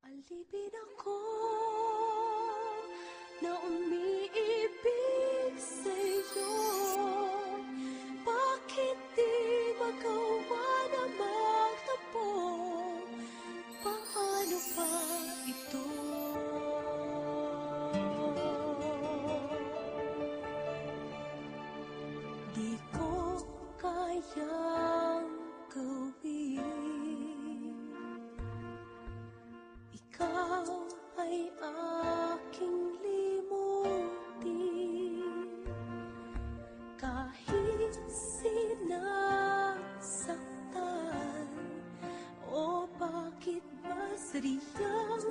Alipin ako na umiibig sa'yo. Bakit di magawa na magtampo? Paano ba ito? Di ko kayang gawin. Ikaw ay aking limutin. Kahit sinasaktan, o bakit ba sadyang